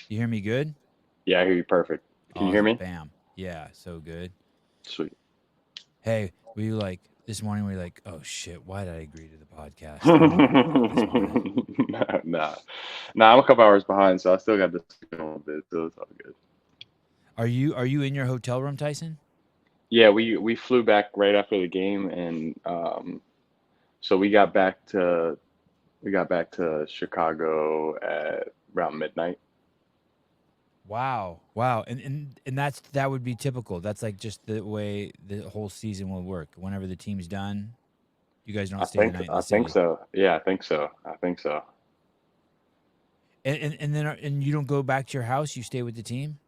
You hear me good? Yeah, I hear you perfect. Can you hear Awesome. me? Bam. Yeah, so good. Sweet. Hey, we like this morning we like, oh shit, why did I agree to the podcast this morning? Nah, nah, I'm a couple hours behind, so I still got to sleep in a little bit, so it's all good. Are you in your hotel room, Tyson? Yeah, we flew back right after the game, and so we got back to Chicago at around midnight. Wow. Wow. And that would be typical. That's like just the way the whole season will work. Whenever the team's done, you guys don't stay the night in the I think city. so. Yeah, I think so. I think so. And then and you don't go back to your house, you stay with the team?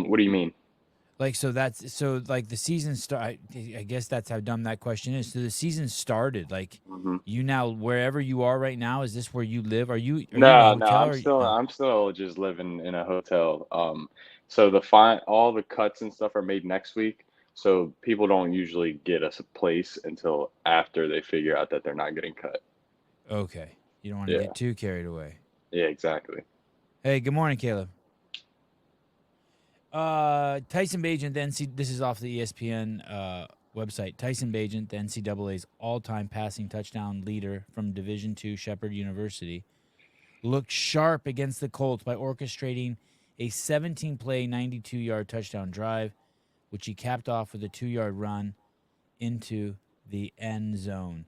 What do you mean? Like so like the season start. I guess that's how dumb that question is. So the season started. Like Hmm. you now wherever you are right now. Is this where you live? Are you in a No, no, hotel or no? I'm still just living in a hotel. So the fine, all the cuts and stuff are made next week. So people don't usually get us a place until after they figure out that they're not getting cut. Okay, you don't want to get Yeah, too carried away. yeah, exactly. Hey, good morning, Caleb. Tyson Bagent, the NC. This is off the ESPN website. Tyson Bagent, the NCAA's all-time passing touchdown leader from Division II Shepherd University, looked sharp against the Colts by orchestrating a 17-play, 92-yard touchdown drive, which he capped off with a 2-yard run into the end zone.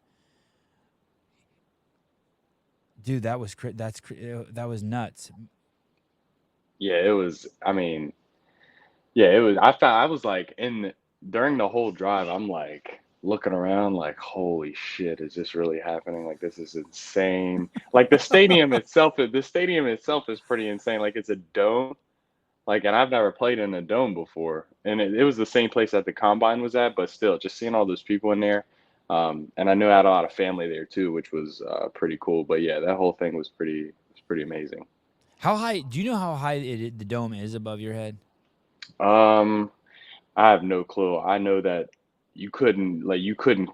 Dude, that was nuts. Yeah, it was. I mean, yeah, it was. I was like during the whole drive, I'm like looking around, like, holy shit, is this really happening? Like, this is insane. Like the stadium itself is pretty insane. Like, it's a dome. Like, and I've never played in a dome before, and it was the same place that the combine was at, but still, just seeing all those people in there, and I knew I had a lot of family there too, which was pretty cool. But yeah, that whole thing was pretty amazing. How high? Do you know how high the dome is above your head? Um, I have no clue. I know that you couldn't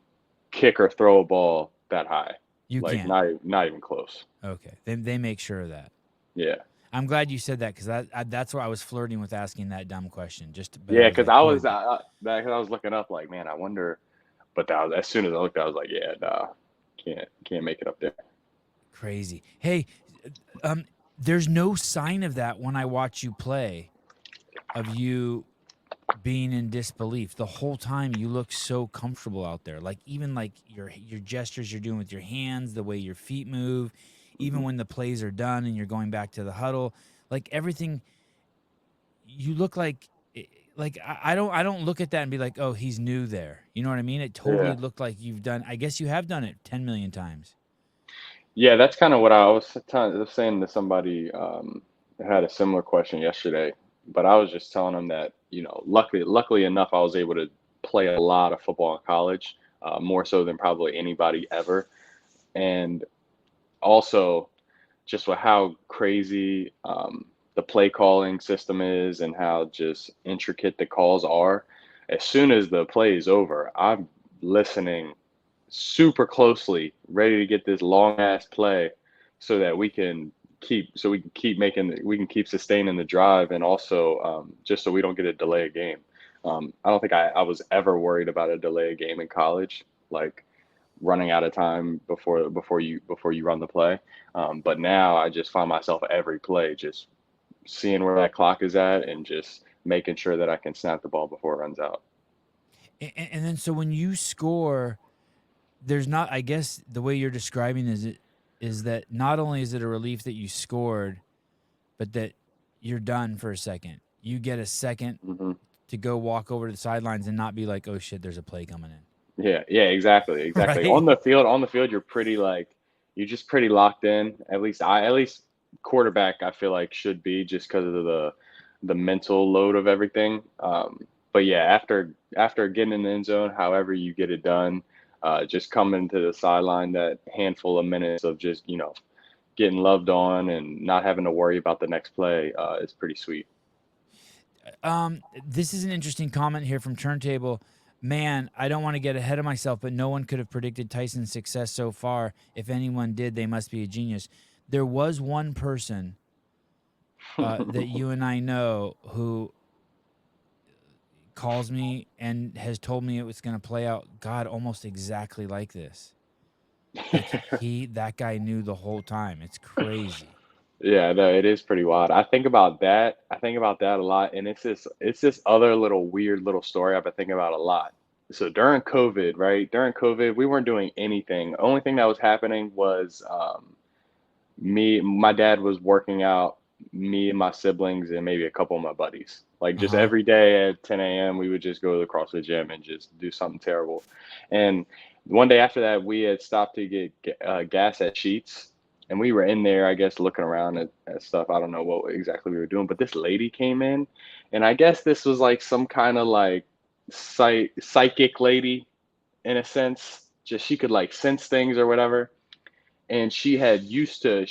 kick or throw a ball that high, You like can't. not even close. Okay, they make sure of that. Yeah, I'm glad you said that because that's where I was flirting with asking that dumb question. But I yeah, was because like, boy, I was looking up like, man, I wonder. But that was, as soon as I looked, I was like, yeah, nah, can't make it up there. crazy. Hey, um, there's no sign of that when I watch you play. Of you being in disbelief the whole time. You look so comfortable out there. Like even like your gestures you're doing with your hands, the way your feet move, even Hmm. when the plays are done and you're going back to the huddle, like everything. You look like I don't look at that and be like, oh, he's new there. You know what I mean? It totally Yeah. looked like you've done. I guess you have done it 10 million times. Yeah, that's kind of what I was saying to somebody that had a similar question yesterday. But I was just telling them that, luckily enough, I was able to play a lot of football in college, more so than probably anybody ever. And also, just with how crazy the play calling system is and how just intricate the calls are, as soon as the play is over, I'm listening super closely, ready to get this long ass play so that we can keep sustaining the drive, and also just so we don't get a delay a game. I don't think I was ever worried about a delay a game in college, like running out of time before you run the play. But now I just find myself every play just seeing where that clock is at and just making sure that I can snap the ball before it runs out. And then so when you score, there's not. I guess the way you're describing is that not only is it a relief that you scored, but that you're done for a second. You get a second Hmm. to go walk over to the sidelines and not be like, oh shit, there's a play coming Yeah, yeah, exactly, in. exactly. Right? On the field, you're just pretty locked in. At least quarterback, I feel like should be just because of the mental load of everything. But yeah, after getting in the end zone, however you get it done, just coming to the sideline that handful of minutes of just getting loved on and not having to worry about the next play is pretty sweet. This is an interesting comment here from Turntable. Man, I don't want to get ahead of myself, but no one could have predicted Tyson's success so far. If anyone did, they must be a genius. There was one person that you and I know who calls me and has told me it was going to play out, God, almost exactly like this. Like that guy knew the whole time. It's crazy. Yeah, no, it is pretty wild. I think about that. I think about that a lot, and it's this other little weird little story I've been thinking about a lot. So during COVID, right? During COVID, we weren't doing anything. Only thing that was happening was my dad was working out, me and my siblings and maybe a couple of my buddies. Like just Uh-huh. every day at 10 a.m., we would just go to the CrossFit gym and just do something terrible. And one day after that, we had stopped to get gas at Sheets. And we were in there, I guess, looking around at stuff. I don't know what exactly we were doing, but this lady came in, and I guess this was like some kind of like psychic lady in a sense. Just she could like sense things or whatever, and she had used to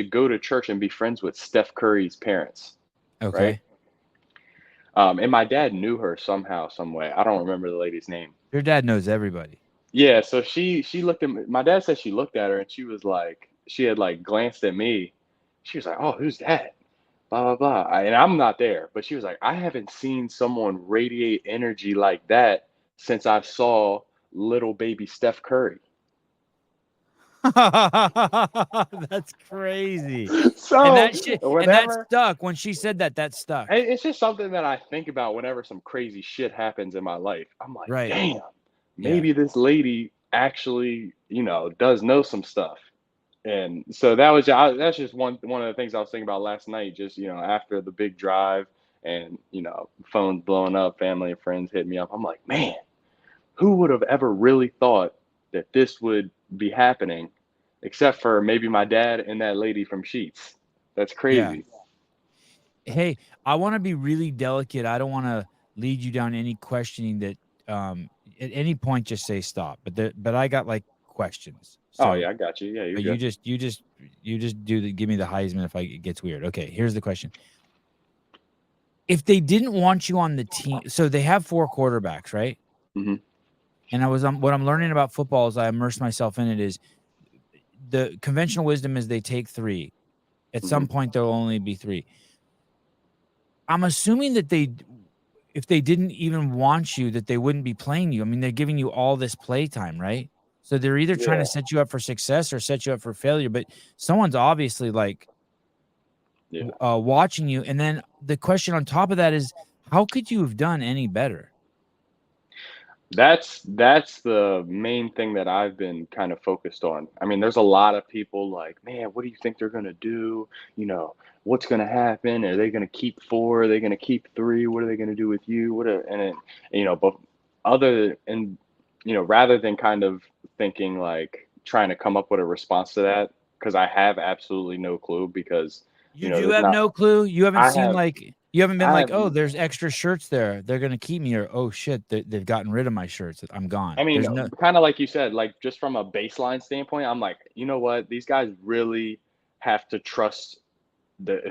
go to church and be friends with Steph Curry's parents, right? Okay. And my dad knew her somehow, some way. I don't remember the lady's name. Your dad knows everybody. Yeah, so she looked at me. My dad said she looked at her and she was like, she had like glanced at me. She was like, "Oh, who's that?" Blah blah blah. And I'm not there, but she was like, "I haven't seen someone radiate energy like that since I saw little baby Steph Curry." That's crazy. And So that shit, and that whenever stuck when she said that. That stuck. it's just something that I think about whenever some crazy shit happens in my life. I'm like, Right. damn, Yeah. maybe this lady actually, does know some stuff. And so that's just one of the things I was thinking about last night. Just after the big drive and phones blowing up, family and friends hit me up. I'm like, man, who would have ever really thought that this would be happening, except for maybe my dad and that lady from Sheets. That's Yeah. crazy. Hey, I want to be really delicate. I don't want to lead you down any questioning that at any point just say stop. But I got like questions. Oh So yeah, I got you. Yeah, you're but you good. just give me the Heisman if it gets weird. Okay, here's the question. If they didn't want you on the team, so they have 4 quarterbacks, right? Hmm. And what I'm learning about football as I immerse myself in it is the conventional wisdom is they take 3. At Hmm. some point there'll only be 3. I'm assuming that if they didn't even want you, that they wouldn't be playing you. I mean, they're giving you all this play time, right? So they're either trying to Yeah, set you up for success or set you up for failure, but someone's obviously like yeah. watching you. And then the question on top of that is, how could you have done any better? That's the main thing that I've been kind of focused on. I mean, there's a lot of people like, man, what do you think they're gonna do? You know, what's gonna happen? Are they gonna keep 4? Are they gonna keep 3? What are they gonna do with you? But other and rather than kind of thinking like trying to come up with a response to that, because I have absolutely no clue because You do there's have not no clue. You haven't I seen have like you haven't been I like, have oh, there's extra shirts there. They're gonna keep me, or oh shit, they've gotten rid of my shirts. I'm I gone. mean, There's no kind of like you said, like just from a baseline standpoint, I'm like, you know what? These guys really have to trust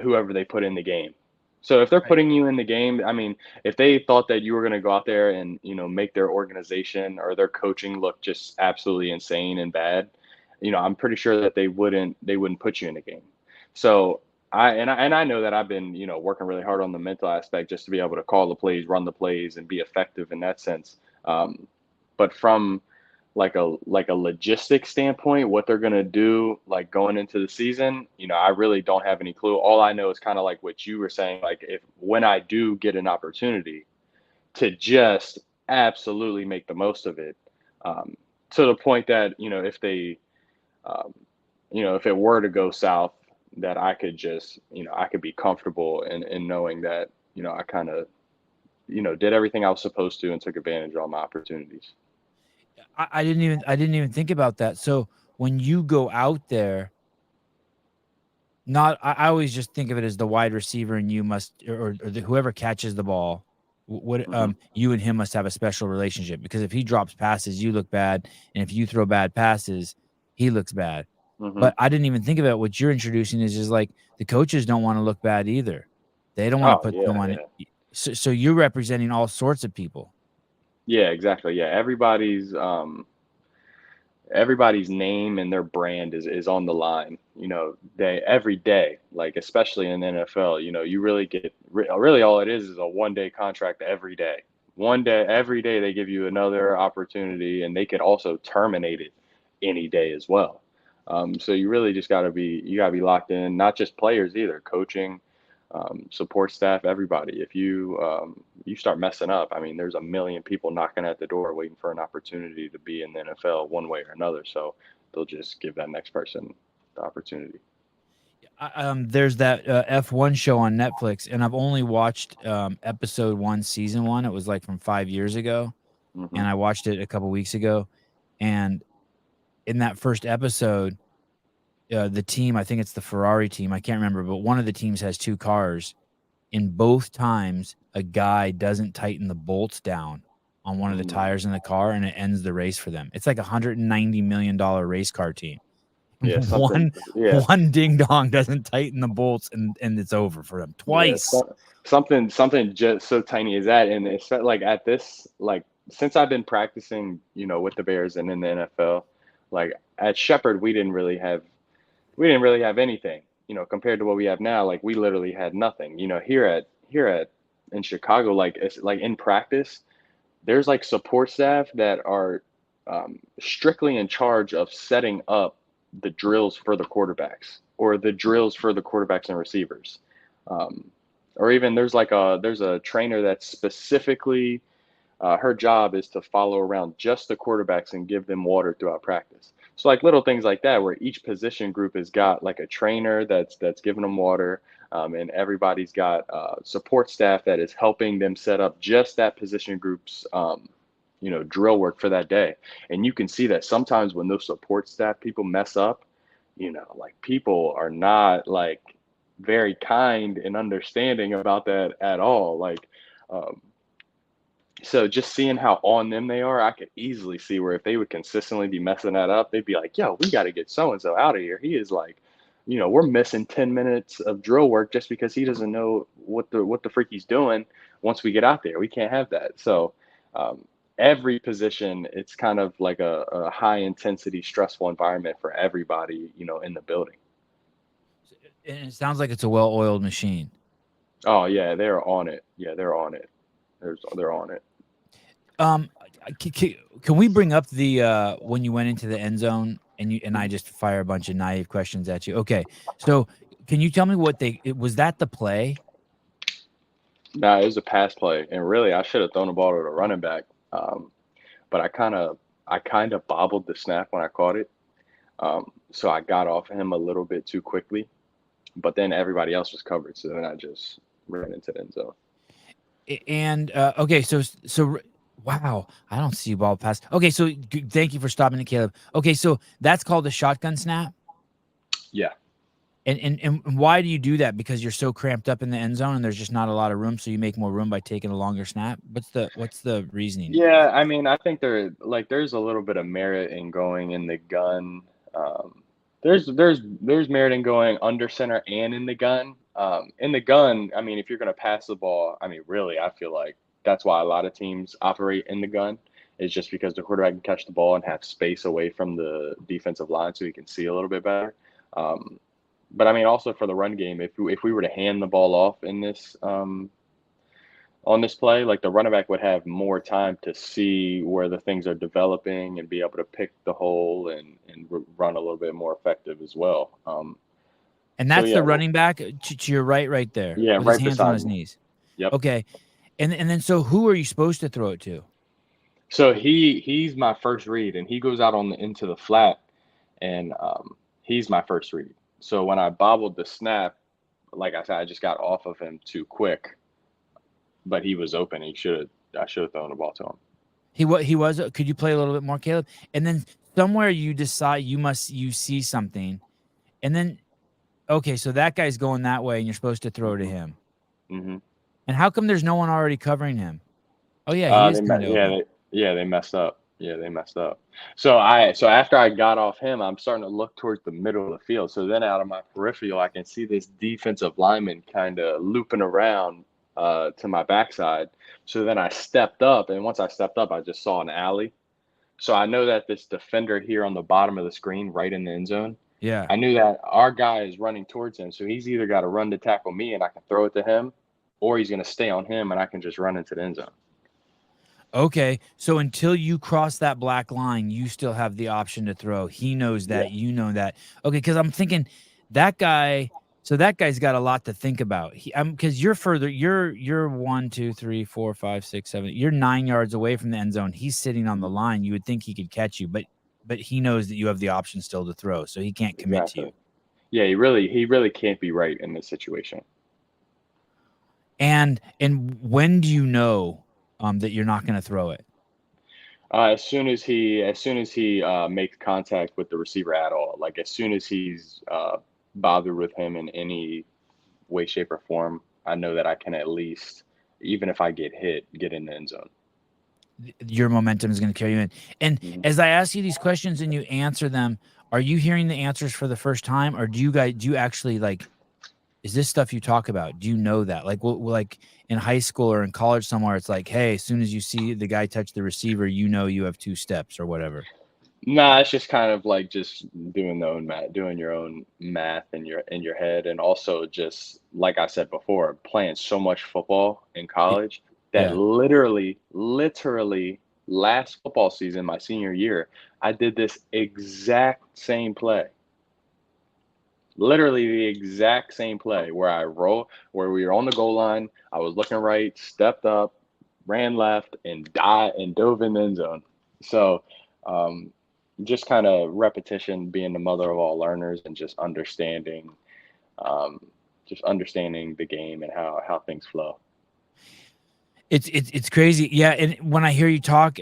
whoever they put in the game. So if they're right. putting you in the game, I mean, if they thought that you were going to go out there and make their organization or their coaching look just absolutely insane and bad, I'm pretty sure that they wouldn't put you in the game. So I know that I've been working really hard on the mental aspect just to be able to call the plays, run the plays, and be effective in that sense. But from like a logistic standpoint, what they're gonna do like going into the season, I really don't have any clue. All I know is kind of like what you were saying, like if when I do get an opportunity to just absolutely make the most of it, um, to the point that um, if it were to go south, that I could just I could be comfortable in knowing that I kind of did everything I was supposed to and took advantage of all my opportunities. I didn't even think about that. So when you go out there, not I always just think of it as the wide receiver and you must whoever catches the ball, Hmm. you and him must have a special relationship because if he drops passes, you look bad, and if you throw bad passes, he looks bad. Hmm. But I didn't even think about what you're introducing is just like the coaches don't want to look bad either. They don't want to Oh put yeah, someone. yeah. So you're representing all sorts of people. Yeah, exactly. Yeah, everybody's everybody's name and their brand is on the line. Every day, like especially in the NFL, you really get really all it is a 1-day contract every day. One day, every day they give you another opportunity, and they can also terminate it any day as well. So you really just you gotta be locked in, not just players either, coaching, support staff, everybody. If you start messing up, I mean, there's a million people knocking at the door waiting for an opportunity to be in the NFL one way or another. So they'll just give that next person the opportunity. There's that F1 show on Netflix, and I've only watched episode 1, season 1. It was like from 5 years ago, Hmm. and I watched it a couple weeks ago. And in that first episode, the team, I think it's the Ferrari team, I can't remember, but one of the teams has 2 cars. In both times, a guy doesn't tighten the bolts down on one of the tires in the car, and it ends the race for them. It's like $190 million race car team. Yeah, something. one Yeah, one ding dong doesn't tighten the bolts, and it's over for them yeah. twice. Something just so tiny as that, and it's like at this, like since I've been practicing, with the Bears and in the NFL, like at Shepherd, we didn't really have anything, compared to what we have now. Like we literally had nothing, here at in Chicago, like it's like in practice, there's like support staff that are strictly in charge of setting up the drills for the quarterbacks or the drills for the quarterbacks and receivers. Um, or even there's a trainer that's specifically her job is to follow around just the quarterbacks and give them water throughout practice. So like little things like that, where each position group has got like a trainer that's giving them water, and everybody's got support staff that is helping them set up just that position group's drill work for that day. And you can see that sometimes when those support staff people mess up, like people are not like very kind and understanding about that at all. Like, um, so just seeing how on them they are, I could easily see where if they would consistently be messing that up, they'd be like, yo, we got to get so-and-so out of here. He is like, we're missing 10 minutes of drill work just because he doesn't know what the freak he's doing. Once we get out there, we can't have that. So every position, it's kind of like a high intensity, stressful environment for everybody, in the building. And it sounds like it's a well-oiled machine. Oh yeah, they're on it. Yeah, they're on it. They're on it. Um, can we bring up the when you went into the end zone and I just fire a bunch of naive questions at you? Okay, so can you tell me was that the play? Nah, it was a pass play, and really, I should have thrown the ball to the running back. But I kind of bobbled the snap when I caught it. So I got off of him a little bit too quickly, but then everybody else was covered, so then I just ran into the end zone. And okay, so wow, I don't see ball pass. Okay, so thank you for stopping it, Caleb. Okay, so that's called a shotgun snap. Yeah. And why do you do that? Because you're so cramped up in the end zone and there's just not a lot of room, so you make more room by taking a longer snap. What's the reasoning? Yeah, I mean, I think there's a little bit of merit in going in the gun. There's merit in going under center and in the gun. In the gun, I mean, if you're going to pass the ball, I mean, really, I feel like that's why a lot of teams operate in the gun, is just because the quarterback can catch the ball and have space away from the defensive line so he can see a little bit better. But I mean, also for the run game, if we were to hand the ball off in this on this play, like the running back would have more time to see where the things are developing and be able to pick the hole and run a little bit more effective as well. And So that's yeah, the running back to your right there, yeah, with his right hands on beside his me. knees. Yep. Okay, and then so who are you supposed to throw it to? So he's my first read, and he goes out into the flat, and he's my first read. So when I bobbled the snap, like I said, I just got off of him too quick, but he was open. I should have thrown the ball to him. He was. Could you play a little bit more, Caleb? And then somewhere you decide you see something, and then okay, so that guy's going that way, and you're supposed to throw to Hmm. him. Hmm. And how come there's no one already covering him? Oh yeah, he is kind of open. They messed up. Yeah, they messed up. So after I got off him, I'm starting to look towards the middle of the field. So then out of my peripheral, I can see this defensive lineman kind of looping around to my backside. So then I stepped up, and once I stepped up, I just saw an alley. So I know that this defender here on the bottom of the screen, right in the end zone, Yeah. I knew that our guy is running towards him. So he's either got to run to tackle me and I can throw it to him, or he's going to stay on him and I can just run into the end zone. Okay. So until you cross that black line, you still have the option to throw. He knows that. Yeah. You know that. Okay. Because I'm thinking that guy. So that guy's got a lot to think about. Because you're further. You're 1, 2, 3, 4, 5, 6, 7. You're 9 yards away from the end zone. He's sitting on the line. You would think he could catch you, but he knows that you have the option still to throw, so he can't commit to you. Exactly. Yeah, he really can't be right in this situation. And when do you know that you're not going to throw it? As soon as he makes contact with the receiver at all, like as soon as he's bothered with him in any way, shape, or form, I know that I can at least, even if I get hit, get in the end zone. Your momentum is going to carry you in. And as I ask you these questions and you answer them, are you hearing the answers for the first time, or do you actually like? Is this stuff you talk about? Do you know that? Like, like in high school or in college somewhere, it's like, hey, as soon as you see the guy touch the receiver, you know you have 2 steps or whatever. Nah, it's just kind of like just doing your own math in your head, and also just like I said before, playing so much football in college that Yeah. literally last football season, my senior year, I did this exact same play. Literally the exact same play where we were on the goal line, I was looking right, stepped up, ran left, and dove in the end zone. So just kind of repetition being the mother of all learners, and um, just understanding the game and how things flow. It's crazy. Yeah. And when I hear you talk,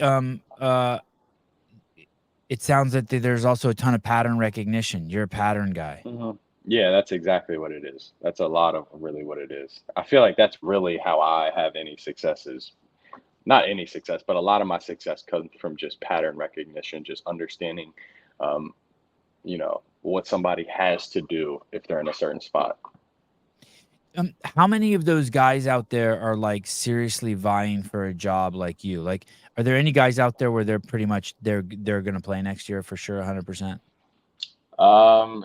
it sounds that there's also a ton of pattern recognition. You're a pattern guy. Yeah, that's exactly what it is. That's a lot of really what it is. I feel like that's really how I have any successes. Not any success, but a lot of my success comes from just pattern recognition, just understanding, um, what somebody has to do if they're in a certain spot. How many of those guys out there are like seriously vying for a job like you? Like, are there any guys out there where they're pretty much they're going to play next year for sure, 100%?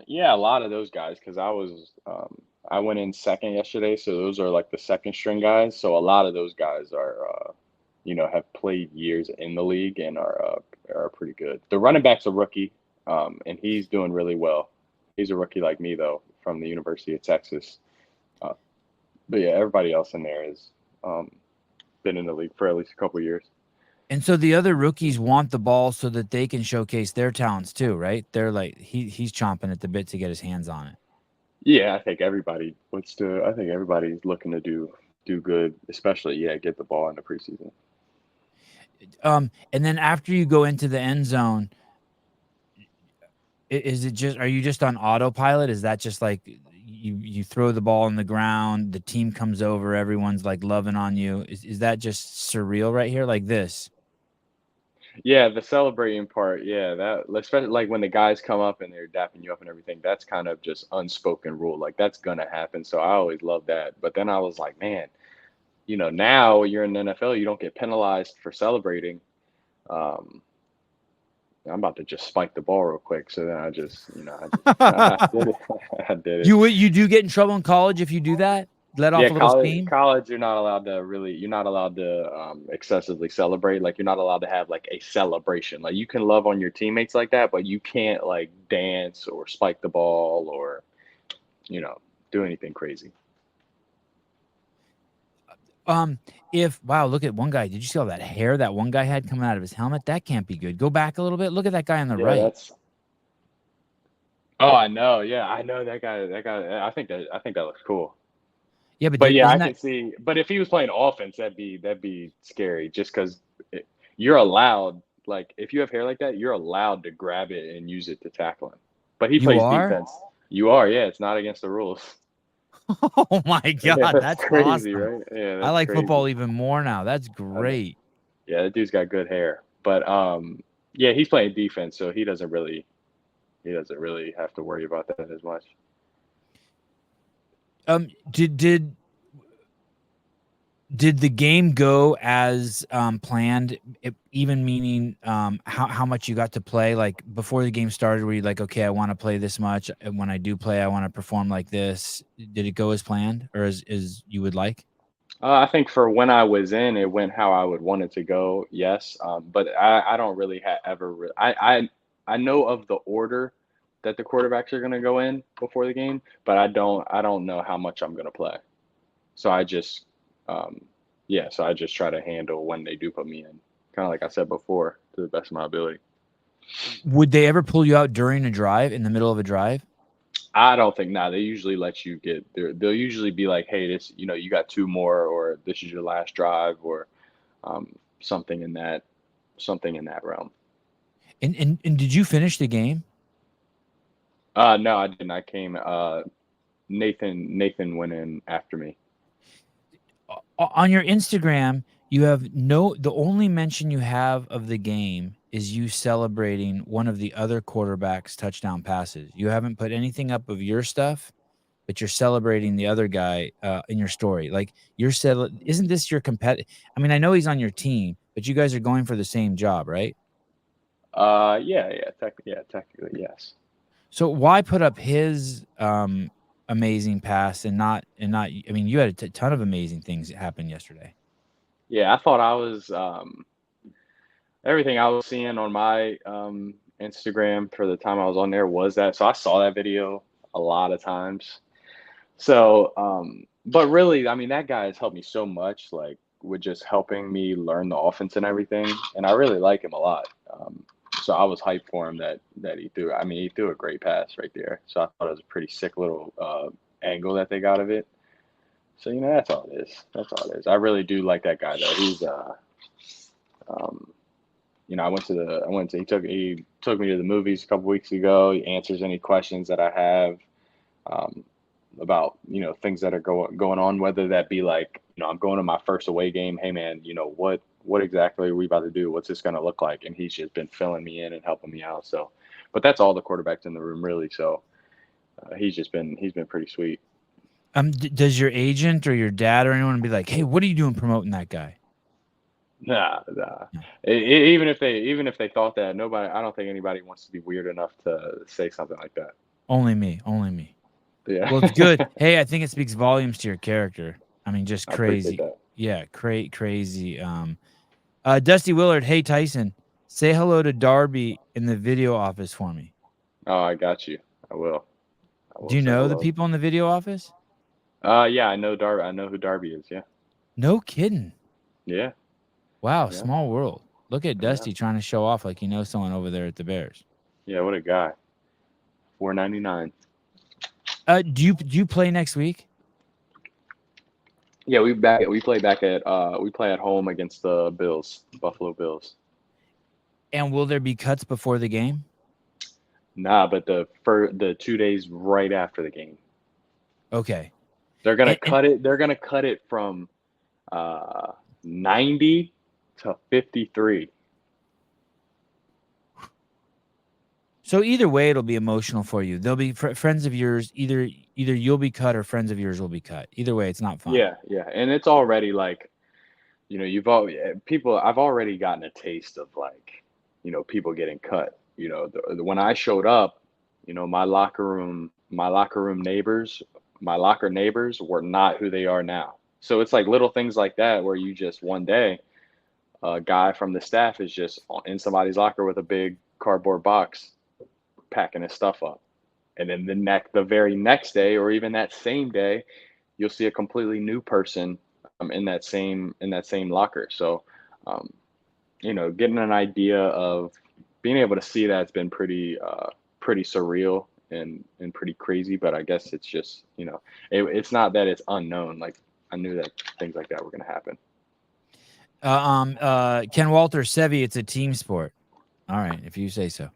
Yeah, a lot of those guys, because I went in second yesterday, so those are like the second string guys. So a lot of those guys are, have played years in the league and are pretty good. The running back's a rookie, and he's doing really well. He's a rookie like me though, from the University of Texas. But yeah, everybody else in there has been in the league for at least a couple of years. And so the other rookies want the ball so that they can showcase their talents too, right? They're like he's chomping at the bit to get his hands on it. Yeah, I think everybody I think everybody's looking to do good, especially get the ball in the preseason. And then after you go into the end zone, are you just on autopilot? Is that just like you throw the ball on the ground, the team comes over, everyone's like loving on you? Is that just surreal right here like this? Yeah, the celebrating part, yeah, that especially like when the guys come up and they're dapping you up and everything, that's kind of just unspoken rule. Like that's gonna happen. So I always love that. But then I was like, man, now you're in the NFL, you don't get penalized for celebrating. I'm about to just spike the ball real quick. So then I did it. I did it. You do get in trouble in college if you do that? Let off Yeah, a little steam? college, you're not allowed to excessively celebrate. Like you're not allowed to have like a celebration. Like you can love on your teammates like that, but you can't like dance or spike the ball or, do anything crazy. Wow, look at one guy. Did you see all that hair that one guy had coming out of his helmet? That can't be good. Go back a little bit. Look at that guy on the Yeah, right. Oh, I know. Yeah, I know that guy. That guy. I think that looks cool. Yeah, But yeah, I isn't can that see. But if he was playing offense, that'd be scary. Just because you're allowed, like, if you have hair like that, you're allowed to grab it and use it to tackle him. But he you plays are? defense. You are, yeah. It's not against the rules. Oh my Yeah, God, that's that's crazy, awesome. right? Yeah, I that's like crazy. football even more now. That's I know. great. Yeah, that dude's got good hair. But yeah, he's playing defense, so he doesn't really have to worry about that as much. Did the game go as planned? Even meaning how much you got to play? Like before the game started, were you like, okay, I want to play this much, and when I do play, I want to perform like this? Did it go as planned, or as you would like? I think for when I was in, it went how I would want it to go. Yes, but I don't really ever. I know of the order that the quarterbacks are going to go in before the game, but I don't know how much I'm going to play. So I just, um, yeah. So I just try to handle when they do put me in, kind of like I said before, to the best of my ability. Would they ever pull you out during a drive, in the middle of a drive? I don't think They usually let you get there. They'll usually be like, "Hey, this, you got two more, or this is your last drive, or um, something in that, something in that realm." And did you finish the game? No, I didn't. I came. Nathan went in after me. On your Instagram, you have the only mention you have of the game is you celebrating one of the other quarterback's touchdown passes. You haven't put anything up of your stuff, but you're celebrating the other guy in your story. Like isn't this your competitor? I mean, I know he's on your team, but you guys are going for the same job, right? Yeah, technically, yes. So why put up his amazing pass and not? I mean, you had a ton of amazing things that happened yesterday. Yeah, I thought I was everything I was seeing on my Instagram for the time I was on there was that. So I saw that video a lot of times. So, but really, I mean, that guy has helped me so much, like with just helping me learn the offense and everything. And I really like him a lot. So I was hyped for him that he threw. I mean, he threw a great pass right there. So I thought it was a pretty sick little angle that they got of it. So that's all it is. That's all it is. I really do like that guy though. He's um, he took me to the movies a couple weeks ago. He answers any questions that I have. Um, about things that are going on, whether that be like I'm going to my first away game. Hey man, what exactly are we about to do? What's this going to look like? And he's just been filling me in and helping me out. So, but that's all the quarterbacks in the room really. So he's been pretty sweet. Does your agent or your dad or anyone be like, "Hey, what are you doing promoting that guy?" Nah. No. Even if they thought that, nobody. I don't think anybody wants to be weird enough to say something like that. Only me. Only me. Yeah. Well, it's good. Hey, I think it speaks volumes to your character. I mean, just I appreciate crazy. that. Yeah, crazy. Dusty Willard. Hey, Tyson. Say hello to Darby in the video office for me. Oh, I got you. I will. I Do will you say know the hello. people in the video office? Yeah, I know Darby. I know who Darby is. Yeah. No kidding. Yeah. Wow, Yeah. small world. Look at Yeah. Dusty trying to show off like he knows someone over there at the Bears. Yeah. What a guy. 4.99. Do you play next week? Yeah, we play at home against the Bills, Buffalo Bills. And will there be cuts before the game? Nah, but the 2 days right after the game, Okay. they're gonna And cut it. They're gonna cut it from uh 90 to 53. so either way, it'll be emotional for you. There'll be friends of yours. Either you'll be cut or friends of yours will be cut. Either way, it's not fun. Yeah, and it's already like you've all people. I've already gotten a taste of like people getting cut. When I showed up, my locker room neighbors, my locker neighbors were not who they are now. So it's like little things like that where you just one day a guy from the staff is just in somebody's locker with a big cardboard box packing his stuff up. And then the very next day or even that same day, you'll see a completely new person in that same locker. So um, getting an idea of being able to see that's been pretty surreal and pretty crazy. But I guess it's just it's not that it's unknown. Like I knew that things like that were going to happen. Ken Walter, Sevi, it's a team sport. All right, if you say so.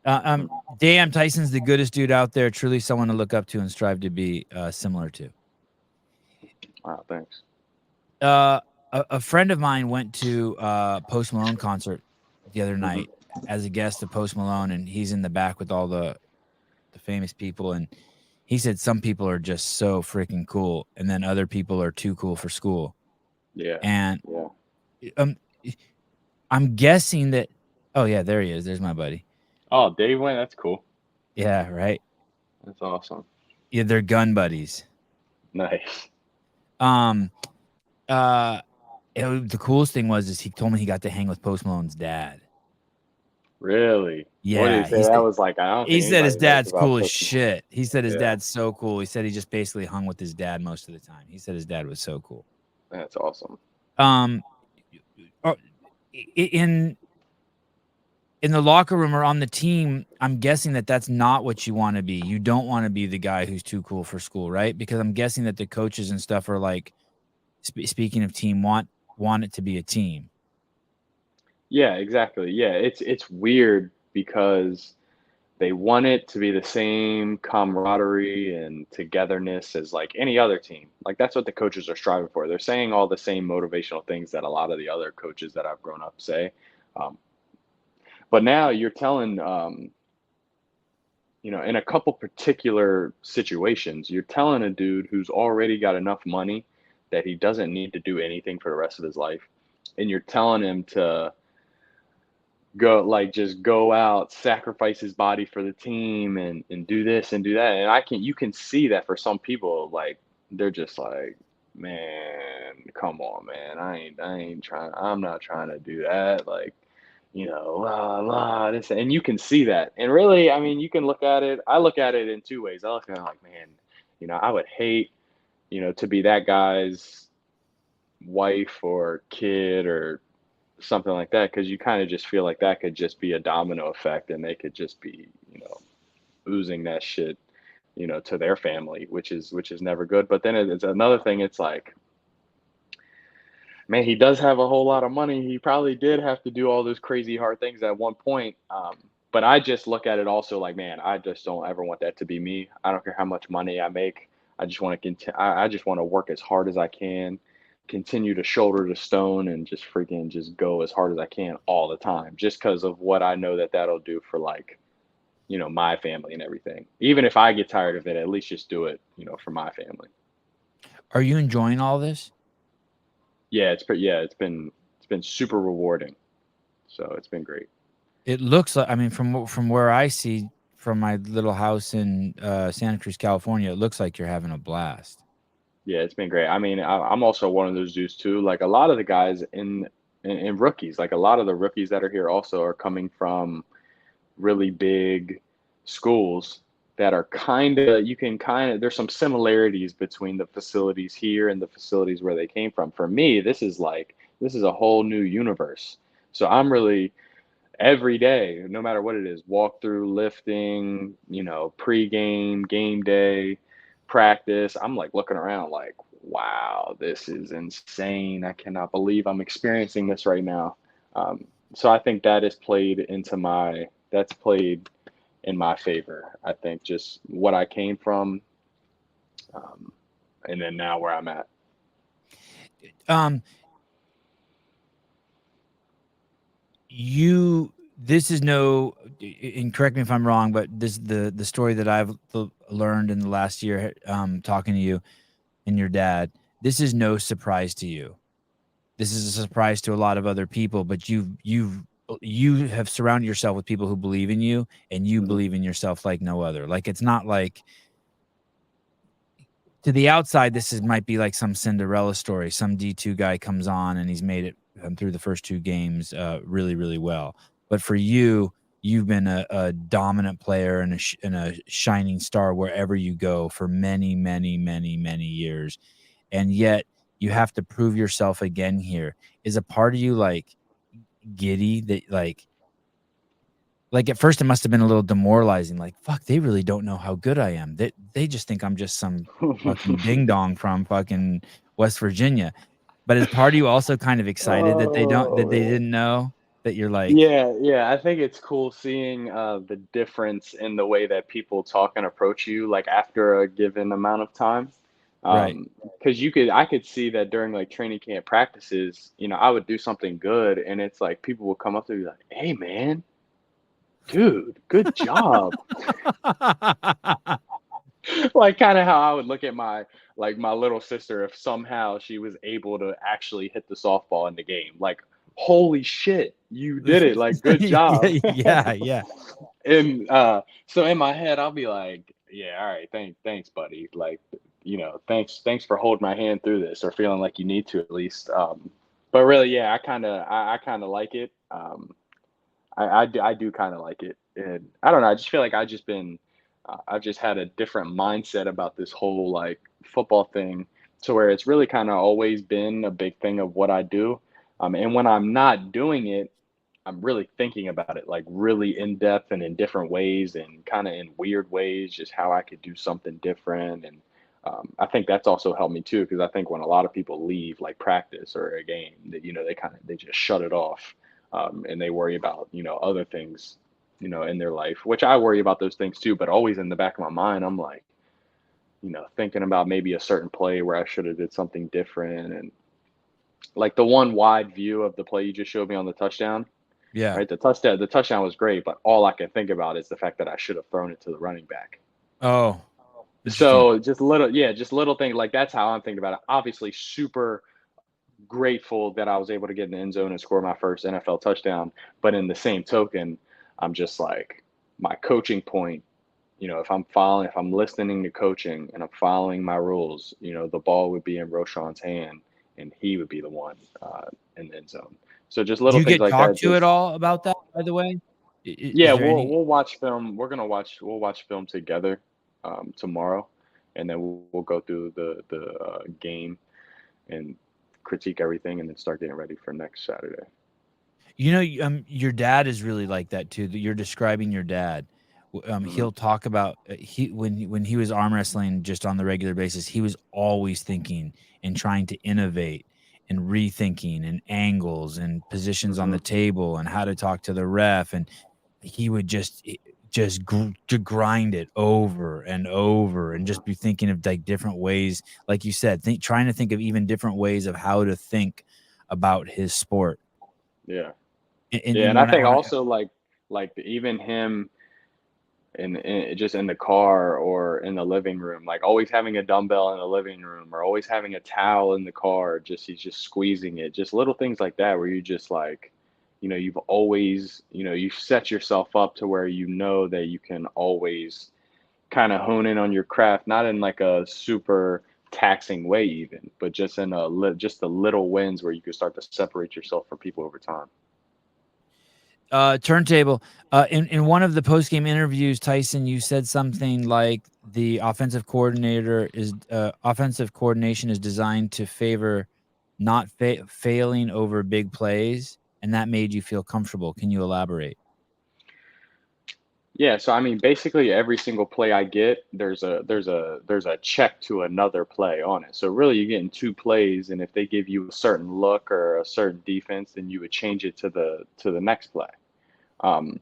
Damn, Tyson's the goodest dude out there. Truly someone to look up to and strive to be similar to. Wow, thanks. A friend of mine went to Post Malone concert the other Hmm. night as a guest of Post Malone, and he's in the back with all the famous people. And he said some people are just so freaking cool, and then other people are too cool for school. Yeah. And Yeah. I'm guessing that. Oh yeah, there he is. There's my buddy. Oh, Dave went. That's cool. Yeah, right. That's awesome. Yeah, they're gun buddies. Nice. Um, the coolest thing was is he told me he got to hang with Post Malone's dad. Really? What did he Yeah, say? That was like, I don't he think said his anybody knows dad's about cool as Pussy. shit. He said his Yeah. dad's so cool. He said he just basically hung with his dad most of the time. He said his dad was so cool. That's awesome. In the locker room or on the team, I'm guessing that that's not what you want to be. You don't want to be the guy who's too cool for school, right? Because I'm guessing that the coaches and stuff are like, speaking of team, want it to be a team. Yeah, exactly. Yeah, it's weird because they want it to be the same camaraderie and togetherness as like any other team. Like that's what the coaches are striving for. They're saying all the same motivational things that a lot of the other coaches that I've grown up say. But now you're telling, in a couple particular situations, you're telling a dude who's already got enough money that he doesn't need to do anything for the rest of his life, and you're telling him to just go out, sacrifice his body for the team and do this and do that. And you can see that for some people, like they're just like, man, come on, man. I'm not trying to do that. Like, this, and you can see that. And really, I mean, you can look at it. I look at it in two ways. I look at it like, man, I would hate, to be that guy's wife or kid or something like that, because you kind of just feel like that could just be a domino effect and they could just be oozing that shit to their family, which is never good. But then it's another thing, it's like, man, he does have a whole lot of money. He probably did have to do all those crazy hard things at one point. But I just look at it also like, man, I just don't ever want that to be me. I don't care how much money I make. I just want to continue. I just want to work as hard as I can, continue to shoulder the stone, and just freaking just go as hard as I can all the time, just because of what I know that that'll do for like, my family and everything. Even if I get tired of it, at least just do it, for my family. Are you enjoying all this? Yeah, it's been super rewarding. So it's been great. It looks like, I mean, from where I see from my little house in Santa Cruz, California, it looks like you're having a blast. Yeah, it's been great. I mean, I'm also one of those dudes too. Like a lot of the guys in rookies, like a lot of the rookies that are here also are coming from really big schools that are there's some similarities between the facilities here and the facilities where they came from. For me, this is a whole new universe. So I'm really every day, no matter what it is, walk through, lifting, pregame, game day, practice. I'm like looking around like, wow, this is insane. I cannot believe I'm experiencing this right now. So I think that's played in my favor. I think just what I came from, and then now where I'm at. This is no, and correct me if I'm wrong, but this the story that I've learned in the last year, talking to you and your dad. This is no surprise to you. This is a surprise to a lot of other people, but you have surrounded yourself with people who believe in you, and you believe in yourself like no other. Like, it's not like, to the outside, might be like some Cinderella story. Some D2 guy comes on and he's made it through the first two games really, really well. But for you, you've been a dominant player and a shining star wherever you go for many, many, many, many years. And yet you have to prove yourself again here. Is a part of you like giddy that like at first it must have been a little demoralizing, like, fuck, they really don't know how good I am. They just think I'm just some fucking ding dong from fucking West Virginia. But is part of you also kind of excited that they didn't know that you're like, Yeah. I think it's cool seeing the difference in the way that people talk and approach you, like after a given amount of time. right. Because I could see that during like training camp practices, I would do something good, and it's like people will come up to me like, "Hey, man, dude, good job." Like kind of how I would look at my little sister if somehow she was able to actually hit the softball in the game. Like, holy shit, you did it! Like, good job. Yeah. And so in my head, I'll be like, yeah, all right, thanks, buddy. Like, thanks for holding my hand through this, or feeling like you need to at least. But really, yeah, I kind of like it. I do kind of like it, and I don't know. I just feel like I've just had a different mindset about this whole like football thing, to where it's really kind of always been a big thing of what I do. And when I'm not doing it, I'm really thinking about it, like really in depth and in different ways, and kind of in weird ways, just how I could do something different. And I think that's also helped me too, because I think when a lot of people leave like practice or a game, that they just shut it off, and they worry about other things, in their life, which I worry about those things too. But always in the back of my mind, I'm like, thinking about maybe a certain play where I should have did something different, and like the one wide view of the play you just showed me on the touchdown. Yeah. Right, the touchdown was great, but all I can think about is the fact that I should have thrown it to the running back. Oh, interesting. So just little things like that's how I'm thinking about it. Obviously, super grateful that I was able to get in the end zone and score my first NFL touchdown. But in the same token, I'm just like, my coaching point. If I'm listening to coaching and I'm following my rules, the ball would be in Roshan's hand, and he would be the one in the end zone. So just Do little you things get like talked that. to at Just all about that, by the way? Yeah, Is there we'll any? we'll watch film. We'll watch film together tomorrow, and then we'll go through the game and critique everything, and then start getting ready for next Saturday. Your dad is really like that too. That you're describing your dad. Hmm. He'll talk about when he was arm wrestling just on the regular basis. He was always thinking and trying to innovate and rethinking and angles and positions on Hmm. the table and how to talk to the ref. And he would to grind it over and over and just be thinking of like different ways, like you said, trying to think of even different ways of how to think about his sport. Yeah, yeah, And and I when I think when I also even him just in the car or in the living room, like always having a dumbbell in the living room, or always having a towel in the car, just he's just squeezing it, just little things like that, where you just like, you've always, you've set yourself up to where that you can always kind of hone in on your craft, not in like a super taxing way even, but just in just the little wins where you can start to separate yourself from people over time. turntable, in one of the post game interviews, Tyson, you said something like the offensive coordination is designed to favor not failing over big plays, and that made you feel comfortable. Can you elaborate? Yeah, so I mean, basically every single play I get, there's a check to another play on it. So really, you're getting two plays, and if they give you a certain look or a certain defense, then you would change it to the next play. Um,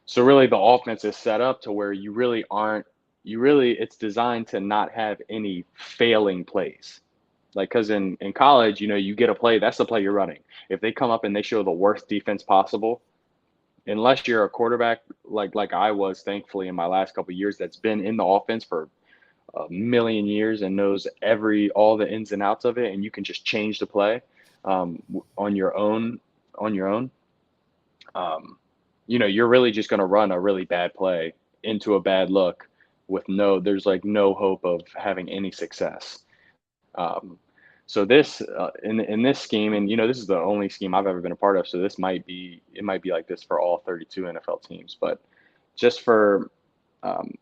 so really, the offense is set up to where you really aren't. It's designed to not have any failing plays. Like, because in college, you get a play, that's the play you're running. If they come up and they show the worst defense possible, unless you're a quarterback like I was, thankfully, in my last couple of years, that's been in the offense for a million years and knows all the ins and outs of it, and you can just change the play on your own. On your own, um, you're really just going to run a really bad play into a bad look with there's like no hope of having any success. Um, so this in this scheme, and this is the only scheme I've ever been a part of. So it might be like this for all 32 NFL teams, but just for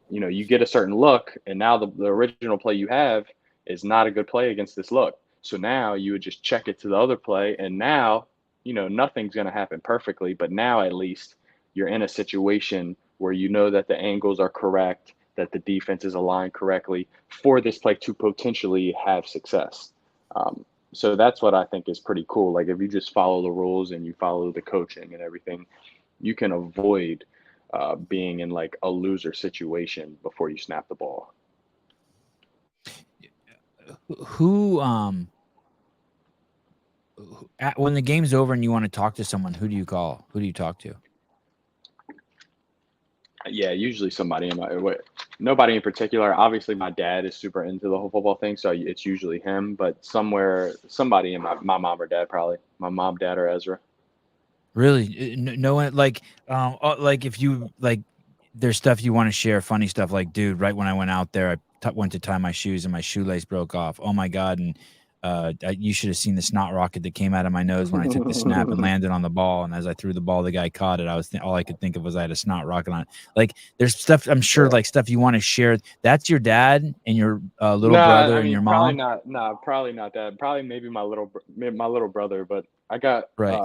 you get a certain look, and now the original play you have is not a good play against this look. So now you would just check it to the other play, and now nothing's going to happen perfectly, but now at least you're in a situation where that the angles are correct, that the defense is aligned correctly for this play to potentially have success. So that's what I think is pretty cool. Like, if you just follow the rules and you follow the coaching and everything, you can avoid being in like a loser situation before you snap the ball. Who when the game's over and you want to talk to someone, who do you call? Who do you talk to? Yeah, usually somebody in my way. Nobody in particular. Obviously, my dad is super into the whole football thing, so it's usually him. But somebody in my mom or dad, probably my mom, dad, or Ezra. Really? No one like if you like, there's stuff you want to share, funny stuff like, dude, right when I went out there, I went to tie my shoes and my shoelace broke off. Oh my god! And you should have seen the snot rocket that came out of my nose when I took the snap and landed on the ball. And as I threw the ball, the guy caught it. All I could think of was I had a snot rocket on it. Like, there's stuff I'm sure, Yeah. like stuff you want to share. That's your dad and your little Nah, brother I and mean your probably mom, not. Nah, probably not that. Probably maybe my little brother. But I got right?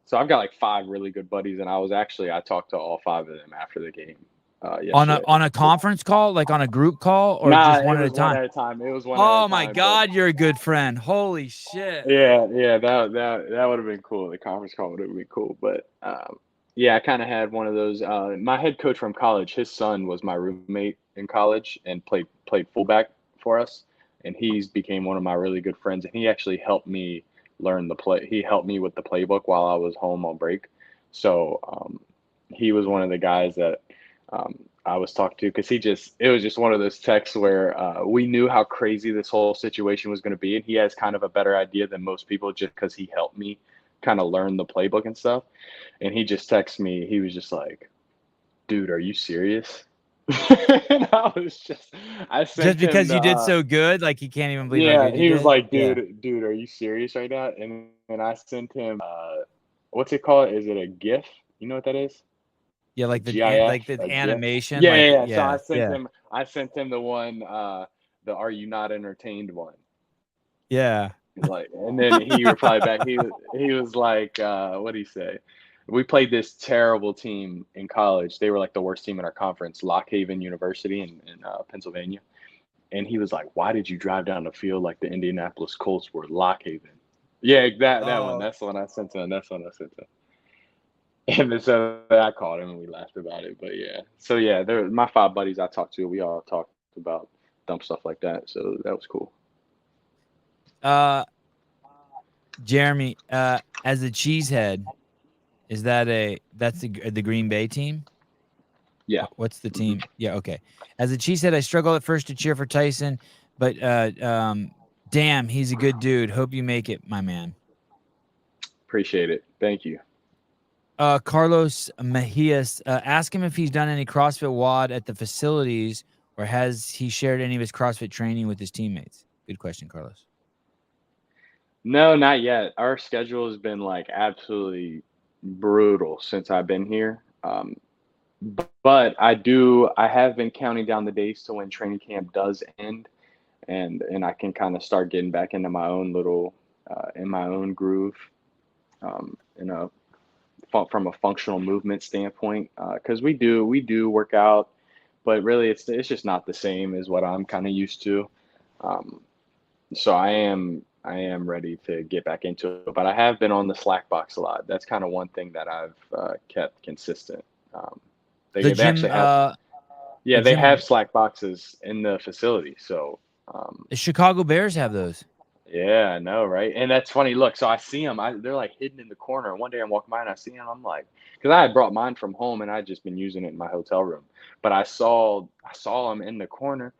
so I've got like five really good buddies, and I talked to all five of them after the game On a yesterday. conference call, like on a group call, or Nah, just it one at a was one time? at a time. It was one at a Oh my time. But God, you're a good friend. Holy shit. yeah, that would have been cool. The conference call would have been cool. But yeah, I kind of had one of those. My head coach from college, his son was my roommate in college and played fullback for us, and he's became one of my really good friends. And he actually helped me learn the play. He helped me with the playbook while I was home on break. So he was one of the guys that I was talking to because it was just one of those texts where we knew how crazy this whole situation was going to be, and he has kind of a better idea than most people just because he helped me kind of learn the playbook and stuff. And he just texted me. He was just like, "Dude, are you serious?" And I Just sent him because the you did so good, like he can't even believe how yeah. good you He was did. like, Yeah. "Dude, are you serious right now?" And I sent him what's it called? Is it a GIF? You know what that is? Yeah, A like GIF, the a GIF. animation, Yeah, like yeah, yeah. So yeah, yeah, I sent him the one, the "Are you not entertained" one. yeah. Like, and then he replied back. He was like, what did he say? We played this terrible team in college. They were like the worst team in our conference, Lock Haven University in Pennsylvania. And he was like, "Why did you drive down the field like the Indianapolis Colts were Lock Haven?" Yeah, that one. Oh, That's the one I sent to him. That's the one I sent to him. And then so I called him and we laughed about it. But yeah, so yeah, they're my five buddies I talked to. We all talked about dumb stuff like that. So that was cool. uh, Jeremy, as a cheesehead, is that's the Green Bay team? Yeah. What's the Hmm. team? Yeah, okay. As a cheesehead, I struggle at first to cheer for Tyson, but damn, he's a good dude. Hope you make it, my man. Appreciate it. Thank you. Carlos Mejias, ask him if he's done any CrossFit WOD at the facilities or has he shared any of his CrossFit training with his teammates? Good question, Carlos. No, not yet. Our schedule has been like absolutely brutal since I've been here. But I have been counting down the days to when training camp does end, and I can kind of start getting back into my own little, in my own groove, in a from a functional movement standpoint. Because we do work out, but really it's just not the same as what I'm kind of used to. Um, so I am ready to get back into it, but I have been on the Slack box a lot. That's kind of one thing that I've kept consistent. Um, The they gym, actually have the yeah, they have gym, Slack boxes in the facility. So the Chicago Bears have those. yeah, I know, right? And that's funny. Look, so I see them. They're like hidden in the corner. One day I'm walking by and I see them. I'm like, because I had brought mine from home and I'd just been using it in my hotel room. But I saw them in the corner.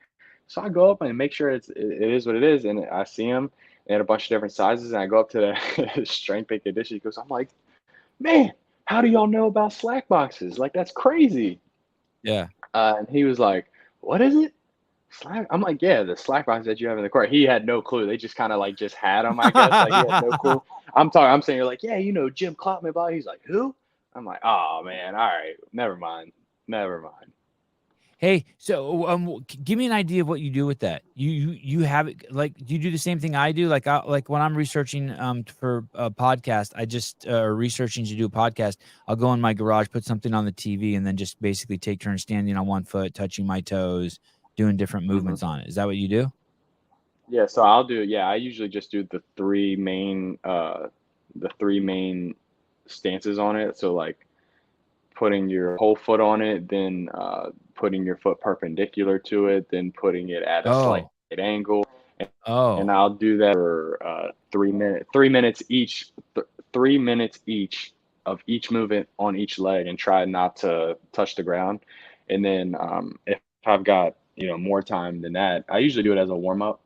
So I go up and make sure it is what it is, and I see them. They had a bunch of different sizes, and I go up to the strength and conditioning because I'm like, man, how do y'all know about Slack boxes? Like that's crazy. Yeah. And he was like, what is it? Slack? I'm like, yeah, the Slack box that you have in the court. He had no clue. They just kind of like just had them, I guess. Like he had no clue. I'm saying, you're like, yeah, Jim Klopman, blah. He's like, who? I'm like, oh man, all right, never mind, never mind. Hey, so give me an idea of what you do with that. You have it like, do you do the same thing I do? Like when I'm researching for a podcast, I just researching to do a podcast. I'll go in my garage, put something on the TV, and then just basically take turns standing on one foot, touching my toes, doing different Hmm. movements on it. Is that what you do? Yeah, so I'll do. Yeah, I usually just do the three main stances on it. So like putting your whole foot on it, then putting your foot perpendicular to it, then putting it at a slight Oh, angle, and oh, I'll do that for 3 minutes. 3 minutes each. 3 minutes each of each movement on each leg, and try not to touch the ground. And then if I've got, more time than that, I usually do it as a warm up.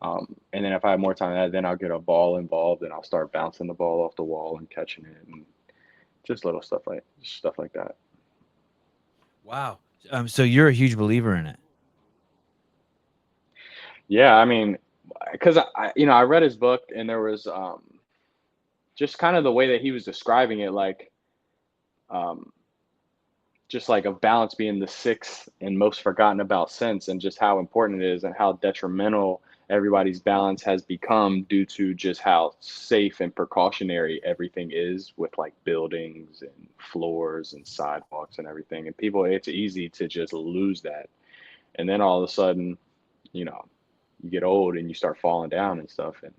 And then if I have more time than that, then I'll get a ball involved and I'll start bouncing the ball off the wall and catching it and just little stuff like that. Wow. So you're a huge believer in it. Yeah, I mean, because I read his book and there was just kind of the way that he was describing it, like um, just like of balance being the sixth and most forgotten about sense, and just how important it is and how detrimental everybody's balance has become due to just how safe and precautionary everything is with like buildings and floors and sidewalks and everything. And people, it's easy to just lose that. And then all of a sudden, you know, you get old and you start falling down and stuff. And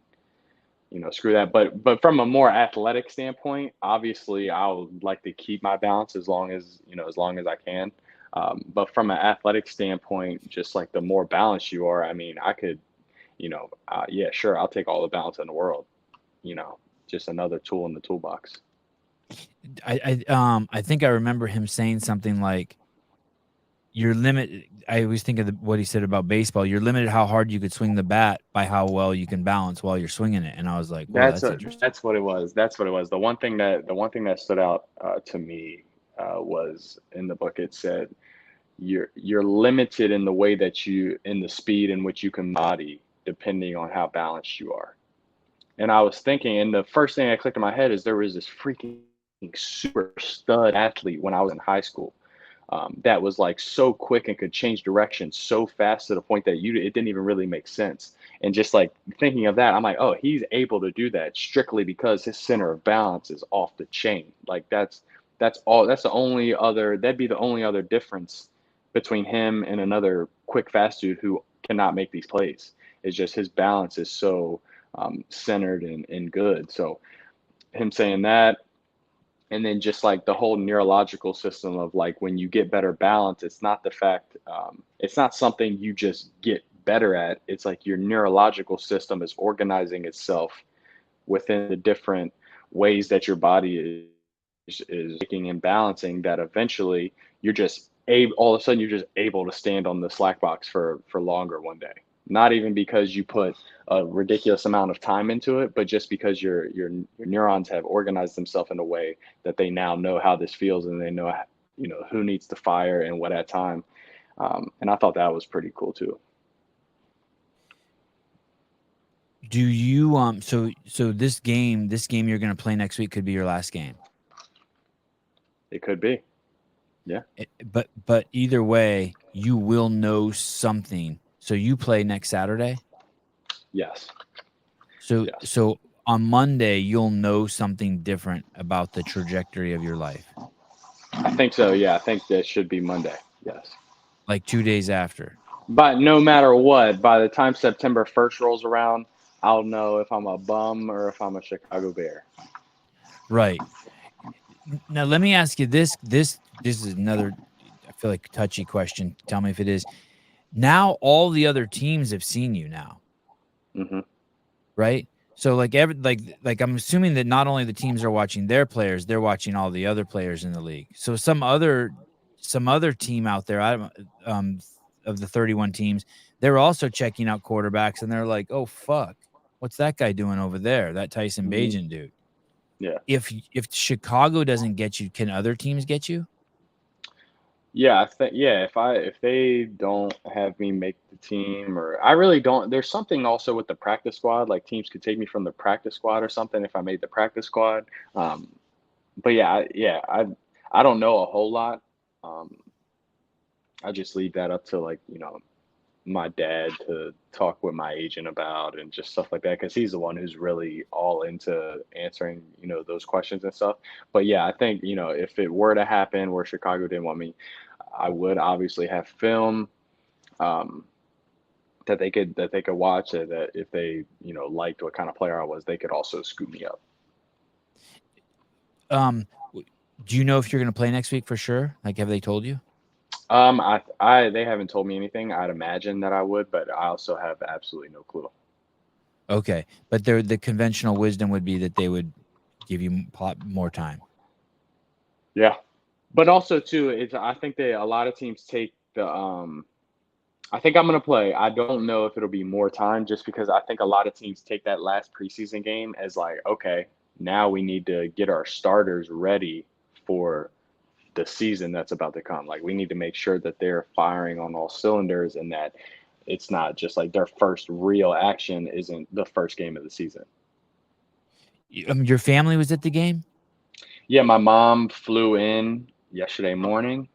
screw that. But from a more athletic standpoint, obviously I would like to keep my balance as long as I can. But from an athletic standpoint, just like the more balanced you are, I mean, I could, yeah, sure, I'll take all the balance in the world. You know, just another tool in the toolbox. I think I remember him saying something like, "You're limited." I always think of what he said about baseball. You're limited how hard you could swing the bat by how well you can balance while you're swinging it. And I was like, "Well, that's interesting." That's what it was. That's what it was. The one thing that stood out to me was in the book. It said you're limited in the way that in the speed in which you can body depending on how balanced you are. And I was thinking, and the first thing that clicked in my head is there was this freaking super stud athlete when I was in high school, that was like so quick and could change direction so fast to the point that it didn't even really make sense. And just like thinking of that, I'm like, oh, he's able to do that strictly because his center of balance is off the chain. Like that's all. That'd be the only other difference between him and another quick fast dude who cannot make these plays. Is just his balance is so centered and good. So him saying that, and then just like the whole neurological system of like when you get better balance, it's not the fact, it's not something you just get better at. It's like your neurological system is organizing itself within the different ways that your body is making and balancing, that eventually you're just able, all of a sudden you're just able to stand on the slack box for longer one day. Not even because you put a ridiculous amount of time into it, but just because your neurons have organized themselves in a way that they now know how this feels, and they know who needs to fire and what at time. And I thought that was pretty cool too. Do you so this game you're going to play next week could be your last game? It could be. Yeah. But either way, you will know something. So you play next Saturday? Yes. So Yes. so on Monday you'll know something different about the trajectory of your life. I think so. Yeah. I think that should be Monday. Yes. Like 2 days after. But no matter what, by the time September 1st rolls around, I'll know if I'm a bum or if I'm a Chicago Bear. Right. Now let me ask you this is another, I feel like, touchy question. Tell me if it is. Now all the other teams have seen you now. Mm-hmm. Right? So like I'm assuming that not only the teams are watching their players, they're watching all the other players in the league. So some other team out there, of the 31 teams, they're also checking out quarterbacks, and they're like, "Oh fuck, what's that guy doing over there? That Tyson Mm-hmm. Bagent dude." Yeah. If Chicago doesn't get you, can other teams get you? Yeah, I think if they don't have me make the team, or I really don't, there's something also with the practice squad, like teams could take me from the practice squad or something if I made the practice squad. Um, but I don't know a whole lot. Um, I just leave that up to like, my dad to talk with my agent about and just stuff like that, because he's the one who's really all into answering, those questions and stuff. But yeah, I think, if it were to happen where Chicago didn't want me, I would obviously have film, um, that they could watch, that if they liked what kind of player I was, they could also scoop me up. Do you know if you're going to play next week for sure? Like, have they told you? They haven't told me anything. I'd imagine that I would, but I also have absolutely no clue. Okay, but the conventional wisdom would be that they would give you more time. Yeah, but also too, I think that a lot of teams take the I think I'm gonna play. I don't know if it'll be more time, just because I think a lot of teams take that last preseason game as like, okay, now we need to get our starters ready for the season that's about to come. Like, we need to make sure that they're firing on all cylinders, and that it's not just like their first real action isn't the first game of the season. Your family was at the game? Yeah, my mom flew in yesterday morning.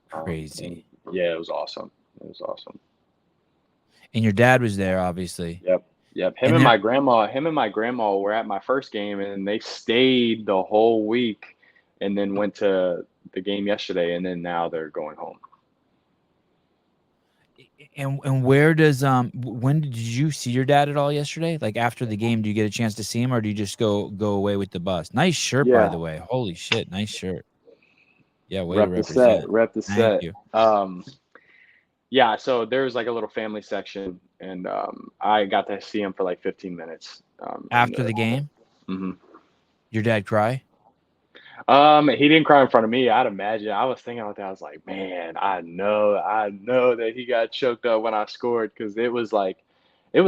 Crazy. Yeah, it was awesome. It was awesome. And your dad was there, obviously. Yep. Him and my grandma were at my first game, and they stayed the whole week, and then went to the game yesterday, and then now they're going home. And where does when did you see your dad at all yesterday? Like, after the game, do you get a chance to see him, or do you just go away with the bus? Nice shirt, by the way. Holy shit, nice shirt. Yeah, way to represent. Rep the set. Thank you. Yeah, so there's like a little family section, and I got to see him for like 15 minutes. After the game? Mm-hmm. Your dad cry? He didn't cry in front of me. I'd imagine. I was thinking about that. I was like, man, I know that he got choked up when I scored, because it was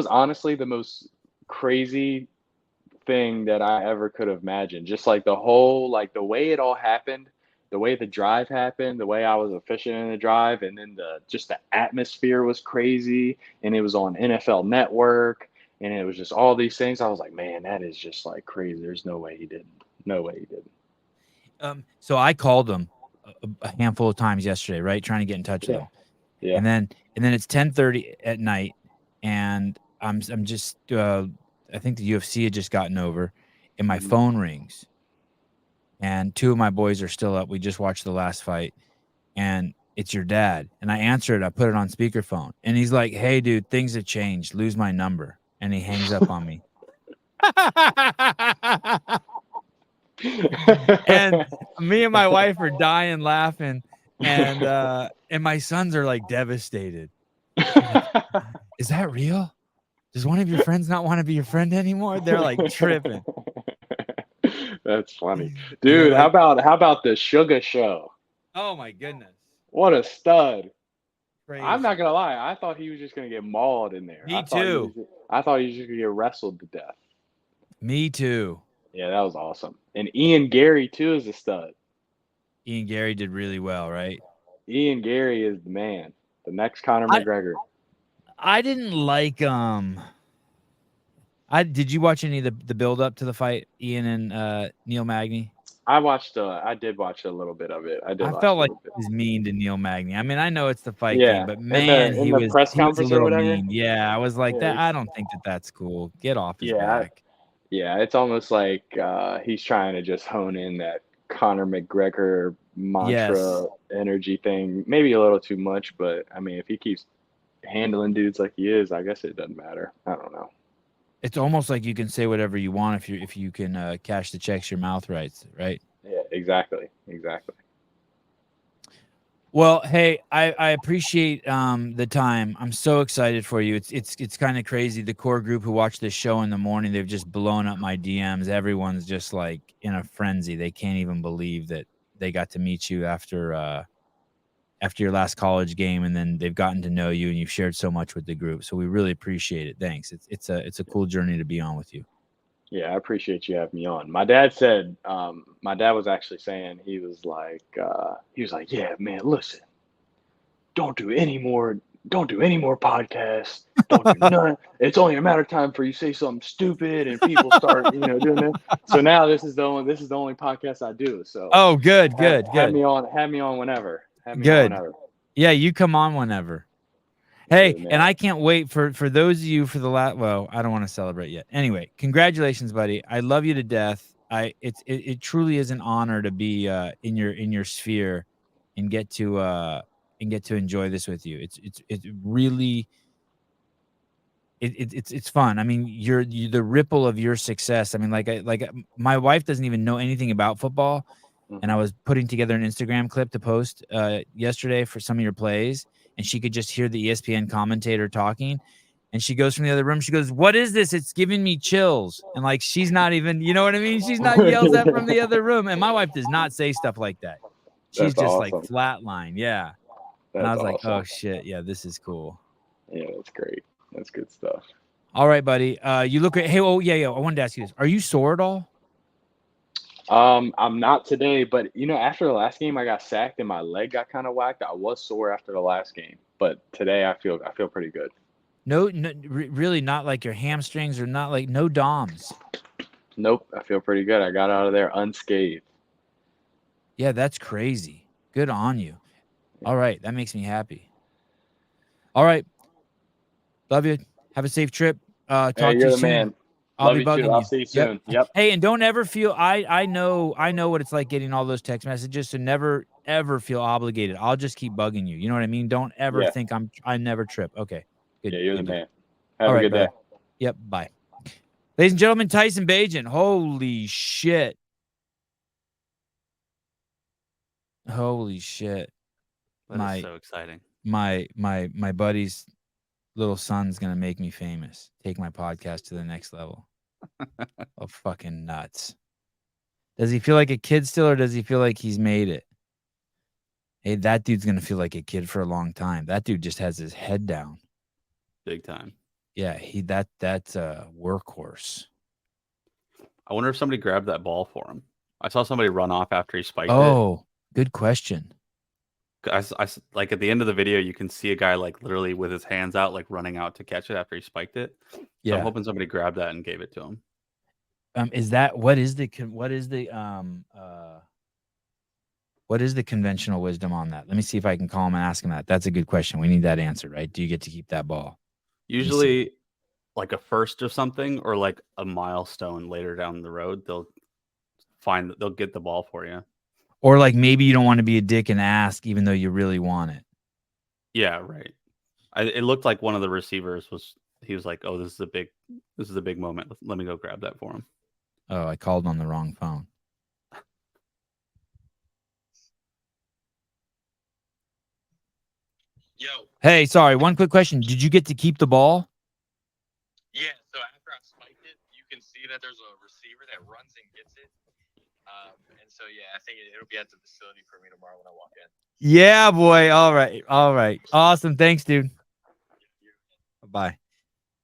honestly the most crazy thing that I ever could have imagined. Just like the whole, like the way it all happened, the way the drive happened, the way I was efficient in the drive, and then the atmosphere was crazy, and it was on NFL Network, and it was just all these things. I was like, man, that is just like crazy. There's no way he didn't. No way he didn't. So I called him a handful of times yesterday, right, trying to get in touch with him. Yeah. And then it's 10:30 at night, and I'm just I think the UFC had just gotten over, and my phone rings, and two of my boys are still up. We just watched the last fight, and it's your dad. And I answered. I put it on speakerphone, and he's like, "Hey, dude, things have changed. Lose my number," and he hangs up on me. And me and my wife are dying laughing, and my sons are like devastated. Is that real? Does one of your friends not want to be your friend anymore? They're like tripping. That's funny, dude. Like, how about the Sugar Show? Oh my goodness, what a stud! Crazy. I'm not gonna lie. I thought he was just gonna get mauled in there. Me too. I thought he was just gonna get wrestled to death. Me too. Yeah, that was awesome. And Ian Gary too is a stud. Ian Gary did really well, right? Ian Gary is the man. The next Conor McGregor. I didn't like did you watch any of the build up to the fight, Ian and Neil Magny? I did watch a little bit of it. I felt like he was mean to Neil Magny. I mean, I know it's the fight game, but man, he was a little mean. Yeah, I was like, that. I don't think that's cool. Get off his back. Yeah, it's almost like he's trying to just hone in that Conor McGregor mantra energy thing. Maybe a little too much, but I mean, if he keeps handling dudes like he is, I guess it doesn't matter. I don't know. It's almost like you can say whatever you want if you can cash the checks your mouth writes, right? Yeah, exactly. Well, hey, I appreciate the time. I'm so excited for you. It's kind of crazy. The core group who watch this show in the morning, they've just blown up my DMs. Everyone's just like in a frenzy. They can't even believe that they got to meet you after your last college game, and then they've gotten to know you, and you've shared so much with the group. So we really appreciate it. Thanks. It's a cool journey to be on with you. Yeah, I appreciate you having me on. My dad was actually saying, he was like, yeah, man, listen, don't do any more podcasts. Don't do none. It's only a matter of time for you say something stupid and people start, doing it. So now this is the only podcast I do. So good. Have me on whenever. Yeah, you come on whenever. Hey, and I can't wait for those of you for the last. Well, I don't want to celebrate yet. Anyway, congratulations, buddy. I love you to death. It truly is an honor to be in your sphere and get to enjoy this with you. It's really it's fun. I mean, you're the ripple of your success. I mean, like my wife doesn't even know anything about football, and I was putting together an Instagram clip to post yesterday for some of your plays. And she could just hear the ESPN commentator talking. And she goes from the other room. She goes, "What is this? It's giving me chills." And like, she's not even, you know what I mean? She's not yells at from the other room. And my wife does not say stuff like that. She's That's just awesome. like flatline. Yeah. And I was like, awesome. oh shit, yeah, this is cool. Yeah, that's great. That's good stuff. All right, buddy. You look at. Hey, oh yeah. I wanted to ask you this. Are you sore at all? I'm not today, but after the last game, I got sacked and my leg got kind of whacked. I was sore after the last game, but today I feel pretty good. No, really not like your hamstrings or not like no DOMs. Nope, I feel pretty good. I got out of there unscathed. Yeah, that's crazy. Good on you. All right, that makes me happy. All right, love you. Have a safe trip. Talk Hey, to you're you the soon. man. I'll Love be you bugging too. you. I'll see you soon. Yep. Hey, and don't ever feel I know what it's like getting all those text messages. So never ever feel obligated. I'll just keep bugging you. You know what I mean? Don't ever Yeah. think I never trip. Okay. Good. Yeah, you're the Good deal. man. Have All a right, good brother. day. Yep. Bye. Ladies and gentlemen, Tyson Bagent. Holy shit. Holy shit. That is so exciting. My buddy's little son's gonna make me famous. Take my podcast to the next level. Oh, fucking nuts. Does he feel like a kid still, or does he feel like he's made it? Hey, that dude's gonna feel like a kid for a long time. That dude just has his head down. Big time. Yeah, that's a workhorse. I wonder if somebody grabbed that ball for him. I saw somebody run off after he spiked it. Oh, good question. I like at the end of the video, you can see a guy like literally with his hands out, like running out to catch it after he spiked it. So Yeah. I'm hoping somebody grabbed that and gave it to him. What is the conventional wisdom on that? Let me see if I can call him and ask him that. That's a good question. We need that answer, right? Do you get to keep that ball? Usually, like a first or something, or like a milestone later down the road, they'll get the ball for you. Or like maybe you don't want to be a dick and ask, even though you really want it. Yeah, right. It looked like one of the receivers was like, "Oh, this is a big moment. Let me go grab that for him." Oh, I called on the wrong phone. Yo. Hey, sorry. One quick question. Did you get to keep the ball? Yeah, so after I spiked it, you can see that there's a receiver that runs and gets it. And so, yeah, I think it'll be at the facility for me tomorrow when I walk in. Yeah, boy. All right. Awesome. Thanks, dude. Bye.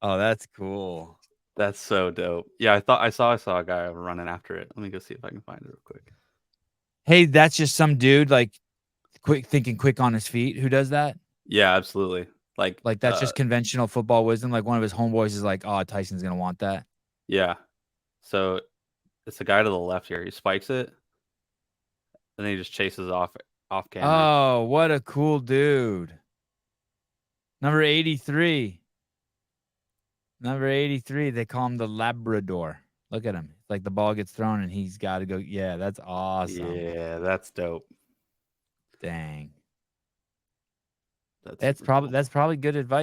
Oh, that's cool. That's so dope. Yeah, I saw a guy running after it. Let me go see if I can find it real quick. Hey, that's just some dude like quick on his feet who does that? Yeah, absolutely. Like that's just conventional football wisdom. Like one of his homeboys is like, "Oh, Tyson's gonna want that." Yeah. So it's the guy to the left here. He spikes it, and then he just chases off camera. Oh, what a cool dude! Number 83. Number 83. They call him the Labrador. Look at him. It's like the ball gets thrown and he's got to go. Yeah, that's awesome. Yeah, that's dope. Dang. That's probably good advice.